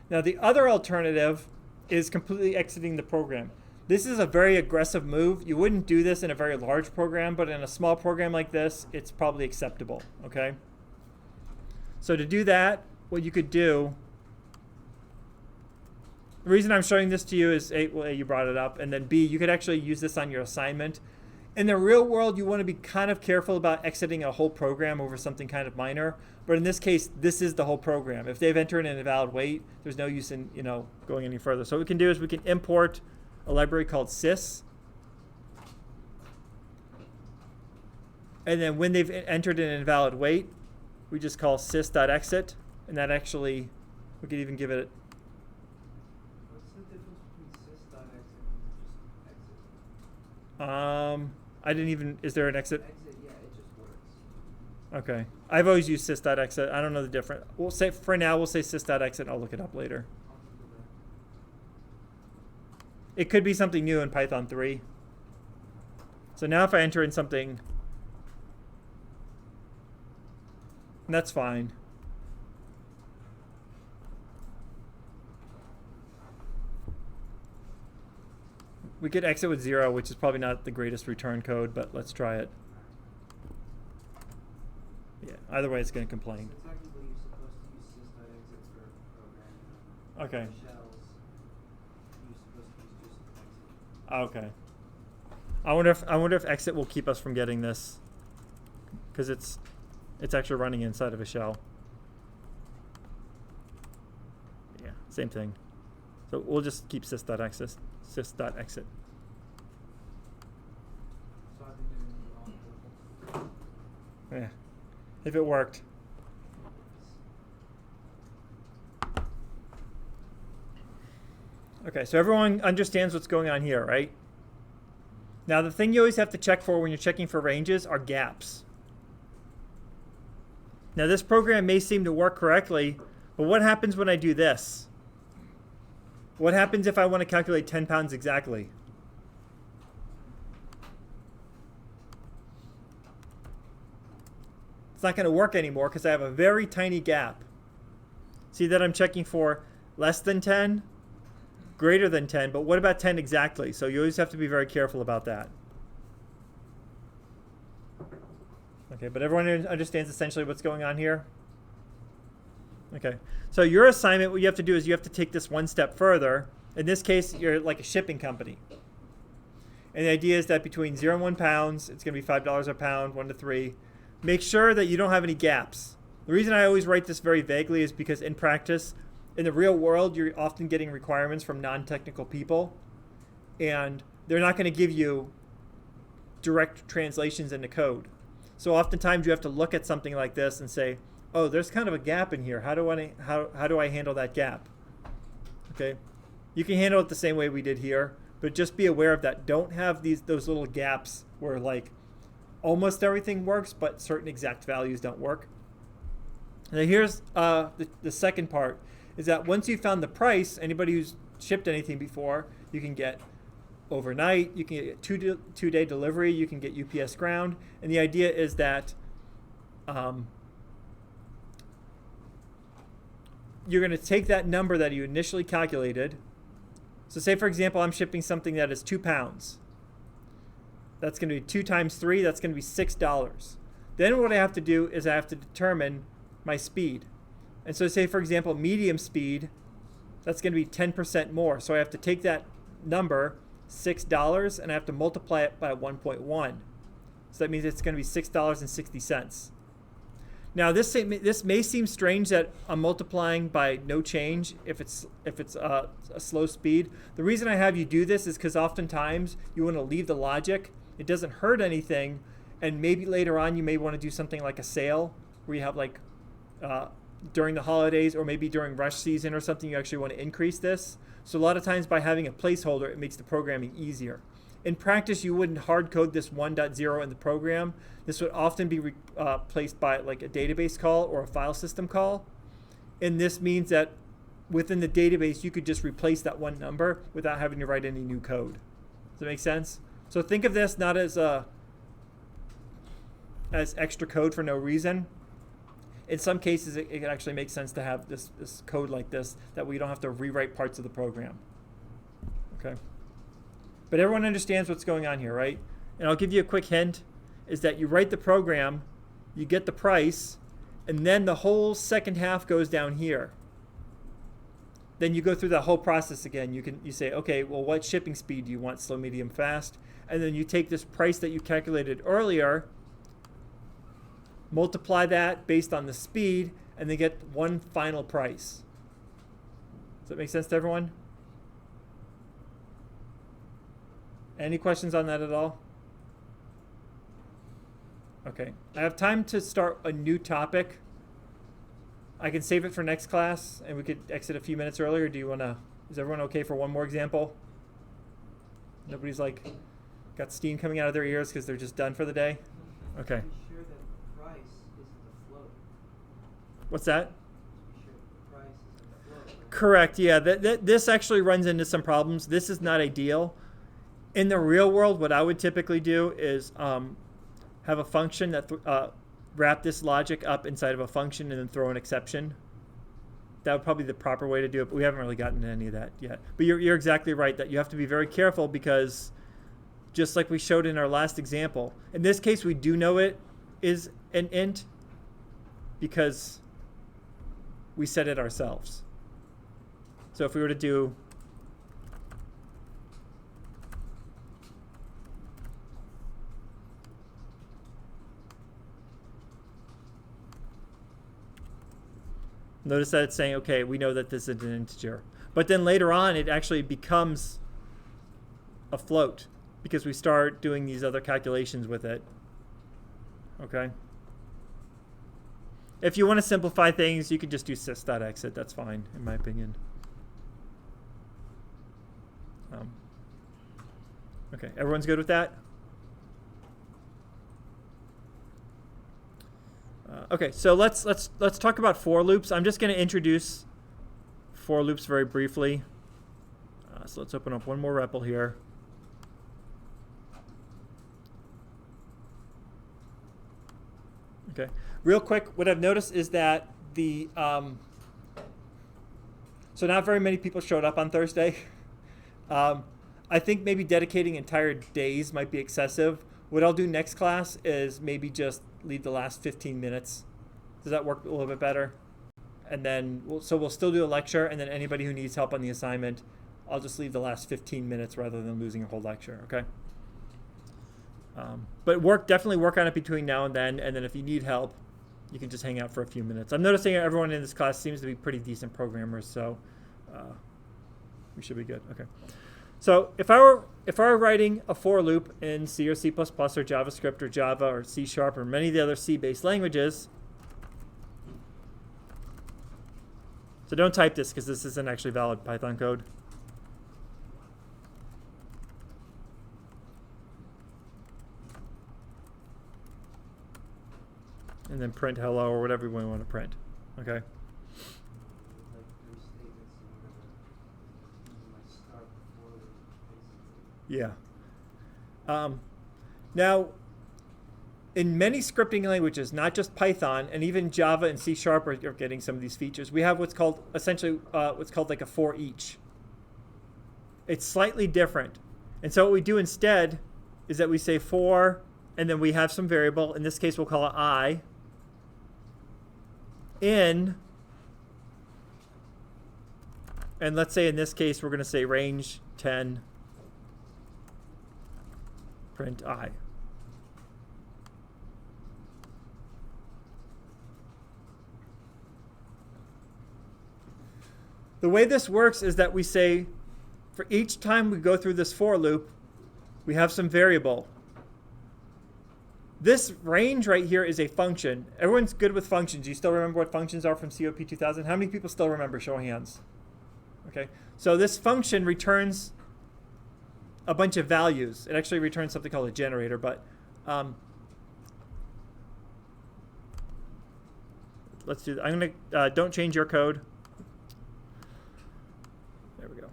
Now the other alternative is completely exiting the program. This is a very aggressive move. You wouldn't do this in a very large program, but in a small program like this, it's probably acceptable, okay? So to do that, what you could do, the reason I'm showing this to you is A, you brought it up, and then B, you could actually use this on your assignment. In the real world, you want to be kind of careful about exiting a whole program over something kind of minor. But in this case, this is the whole program. If they've entered an invalid weight, there's no use in going any further. So what we can do is we can import a library called sys. And then when they've entered an invalid weight, we just call sys.exit. And that actually, we could even give it. What's the difference between sys.exit and just exit? I didn't even, is there an exit? Exit, yeah, it just works. Okay. I've always used sys.exit. I don't know the difference. We'll say, for now, we'll say sys.exit and I'll look it up later. I'll Google that. It could be something new in Python 3. So now if I enter in something, and that's fine. We could exit with 0, which is probably not the greatest return code, but let's try it. Yeah, either way it's going to complain. So technically you're supposed to use sys.exit for programming. Okay. Shells, you're supposed to use just exit. Okay. I wonder if exit will keep us from getting this, because it's actually running inside of a shell. Yeah, same thing. So we'll just keep sys.exit. Sys.exit. So I've been doing it wrong. Yeah, if it worked. Okay, so everyone understands what's going on here, right? Now the thing you always have to check for when you're checking for ranges are gaps. Now this program may seem to work correctly, but what happens when I do this? What happens if I want to calculate 10 pounds exactly? It's not going to work anymore because I have a very tiny gap. See that I'm checking for less than 10, greater than 10, but what about 10 exactly? So you always have to be very careful about that. Okay, but everyone understands essentially what's going on here? Okay, so your assignment, what you have to do is you have to take this one step further. In this case, you're like a shipping company. And the idea is that between 0 and 1 pounds, it's going to be $5 a pound, 1 to 3. Make sure that you don't have any gaps. The reason I always write this very vaguely is because in practice, in the real world, you're often getting requirements from non-technical people. And they're not going to give you direct translations into code. So oftentimes you have to look at something like this and say, oh, there's kind of a gap in here. How do I handle that gap? Okay, you can handle it the same way we did here, but just be aware of that. Don't have those little gaps where like almost everything works, but certain exact values don't work. Now here's the second part, is that once you've found the price, anybody who's shipped anything before, you can get overnight, you can get two-day delivery, you can get UPS ground, and the idea is that you're going to take that number that you initially calculated. So say, for example, I'm shipping something that is 2 pounds. That's going to be 2 times 3. That's going to be $6. Then what I have to do is I have to determine my speed. And so say, for example, medium speed, that's going to be 10% more. So I have to take that number, $6, and I have to multiply it by 1.1. So that means it's going to be $6.60. Now this may seem strange that I'm multiplying by no change if it's a slow speed. The reason I have you do this is because oftentimes you want to leave the logic. It doesn't hurt anything, and maybe later on you may want to do something like a sale where you have like during the holidays or maybe during rush season or something, you actually want to increase this. So a lot of times by having a placeholder, it makes the programming easier. In practice, you wouldn't hard code this 1.0 in the program. This would often be replaced by like a database call or a file system call. And this means that within the database, you could just replace that one number without having to write any new code. Does that make sense? So think of this not as extra code for no reason. In some cases, it actually makes sense to have this code like this, that we don't have to rewrite parts of the program. Okay? But everyone understands what's going on here, right? And I'll give you a quick hint, is that you write the program, you get the price, and then the whole second half goes down here. Then you go through the whole process again. You say, okay, well, what shipping speed do you want, slow, medium, fast? And then you take this price that you calculated earlier, multiply that based on the speed, and then get one final price. Does that make sense to everyone? Any questions on that at all? Okay. I have time to start a new topic. I can save it for next class, and we could exit a few minutes earlier. Do you want to? Is everyone okay for one more example? Nobody's like got steam coming out of their ears because they're just done for the day? Okay. Be sure that the price isn't a float. What's that? Be sure the price isn't a float. Right? Correct. Yeah. This actually runs into some problems. This is not ideal. In the real world, what I would typically do is have a function that wrap this logic up inside of a function and then throw an exception. That would probably be the proper way to do it, but we haven't really gotten to any of that yet. But you're exactly right that you have to be very careful because just like we showed in our last example, in this case we do know it is an int because we set it ourselves. So if we were to do notice that it's saying, okay, we know that this is an integer. But then later on, it actually becomes a float because we start doing these other calculations with it. Okay? If you want to simplify things, you can just do sys.exit. That's fine, in my opinion. Okay, everyone's good with that? Okay, so let's talk about for loops. I'm just going to introduce for loops very briefly. So let's open up one more REPL here. Okay, real quick, what I've noticed is that the So not very many people showed up on Thursday. I think maybe dedicating entire days might be excessive. What I'll do next class is maybe just leave the last 15 minutes. Does that work a little bit better? And then, we'll still do a lecture, and then anybody who needs help on the assignment, I'll just leave the last 15 minutes rather than losing a whole lecture, okay? But definitely work on it between now and then if you need help, you can just hang out for a few minutes. I'm noticing everyone in this class seems to be pretty decent programmers, so we should be good. Okay. So if I were writing a for loop in C or C++ or JavaScript or Java or C# or many of the other C-based languages, so don't type this because this isn't actually valid Python code. And then print hello or whatever we want to print. Okay. Like 3 statements in order to like start before basically. Yeah. Now, in many scripting languages, not just Python, and even Java and C# are getting some of these features, we have what's called essentially what's called like a for each. It's slightly different. And so what we do instead is that we say for, and then we have some variable. In this case, we'll call it I. In, and let's say in this case, we're going to say range 10, print I. The way this works is that we say, for each time we go through this for loop, we have some variable. This range right here is a function. Everyone's good with functions. Do you still remember what functions are from COP2030? How many people still remember? Show of hands. Okay. So this function returns a bunch of values. It actually returns something called a generator, but let's do that. I'm going to, don't change your code. There we go.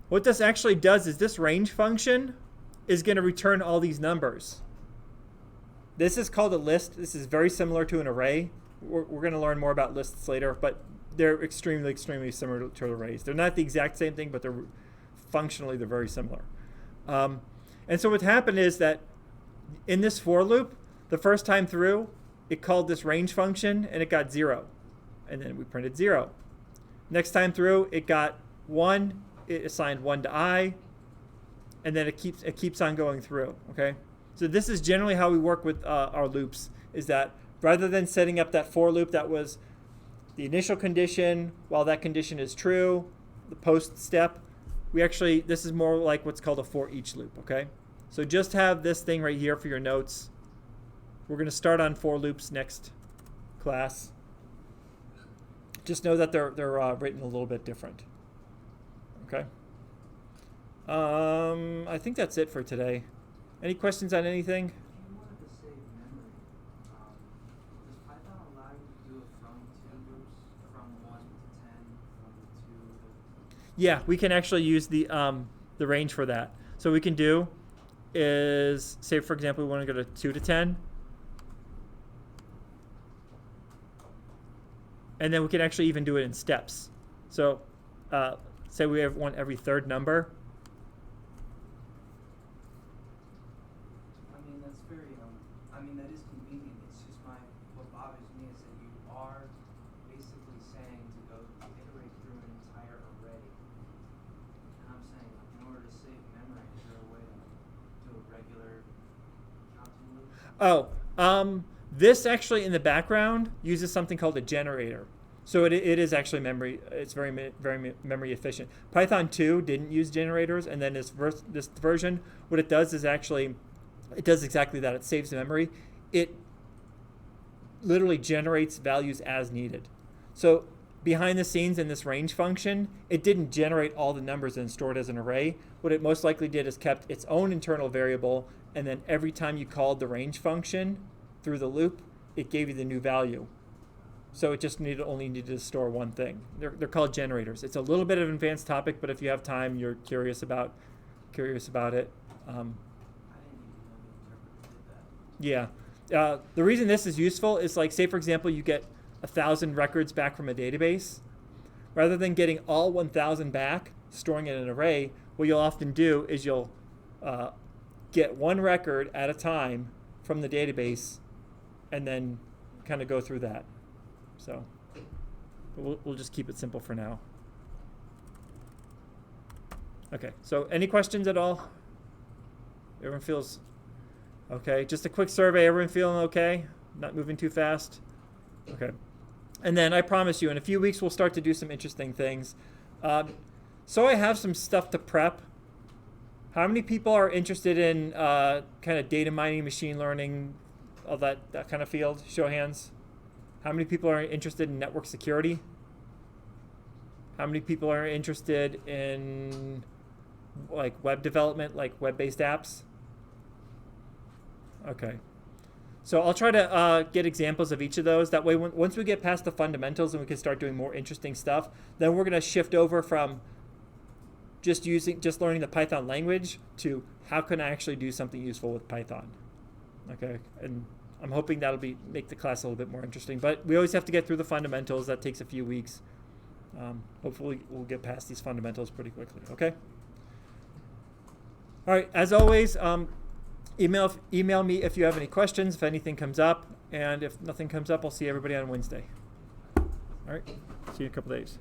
What this actually does is this range function is going to return all these numbers. This is called a list. This is very similar to an array. We're going to learn more about lists later, but they're extremely, extremely similar to arrays. They're not the exact same thing, but they're functionally they're very similar. And so what happened is that in this for loop, the first time through, it called this range function and it got 0. And then we printed 0. Next time through, it got 1. It assigned 1 to I, and then it keeps on going through. Okay, so this is generally how we work with our loops. Is that rather than setting up that for loop that was the initial condition, while that condition is true, the post step, this is more like what's called a for each loop. Okay, so just have this thing right here for your notes. We're going to start on for loops next class. Just know that they're written a little bit different. Okay. I think that's it for today. Any questions on anything? If you wanted to save memory, does Python allow you to do it from 2 loops, from 1 to 10, from 2 to... Yeah, we can actually use the range for that. So what we can do is, say for example, we want to go to 2 to 10. And then we can actually even do it in steps. So say we want every third number. I mean, that's very, that is convenient. It's just what bothers me is that you are basically saying to go iterate through an entire array. And I'm saying, in order to save memory, is there a way to do a regular counting loop? Oh, this actually in the background uses something called a generator. So it is actually memory. It's very memory efficient. Python 2 didn't use generators, and then this version, what it does is actually, it does exactly that. It saves memory. It literally generates values as needed. So behind the scenes in this range function, it didn't generate all the numbers and store it as an array. What it most likely did is kept its own internal variable, and then every time you called the range function through the loop, it gave you the new value. So it just only needed to store one thing. They're called generators. It's a little bit of an advanced topic, but if you have time, you're curious about it, I didn't even know the interpreter did that. Yeah. The reason this is useful is like, say for example, you get 1,000 records back from a database. Rather than getting all 1,000 back, storing it in an array, what you'll often do is you'll get one record at a time from the database and then kind of go through that. So we'll just keep it simple for now. Okay, so any questions at all? Everyone feels okay? Just a quick survey, everyone feeling okay? Not moving too fast? Okay. And then I promise you, in a few weeks, we'll start to do some interesting things. So I have some stuff to prep. How many people are interested in kind of data mining, machine learning, all that kind of field? Show of hands. How many people are interested in network security? How many people are interested in like web development, like web-based apps? Okay. So I'll try to get examples of each of those. That way, once we get past the fundamentals and we can start doing more interesting stuff, then we're going to shift over from just learning the Python language to how can I actually do something useful with Python. Okay, and I'm hoping that'll make the class a little bit more interesting. But we always have to get through the fundamentals. That takes a few weeks. Hopefully, we'll get past these fundamentals pretty quickly. Okay. All right. As always, email me if you have any questions, if anything comes up, and if nothing comes up, I'll see everybody on Wednesday. All right. See you in a couple days.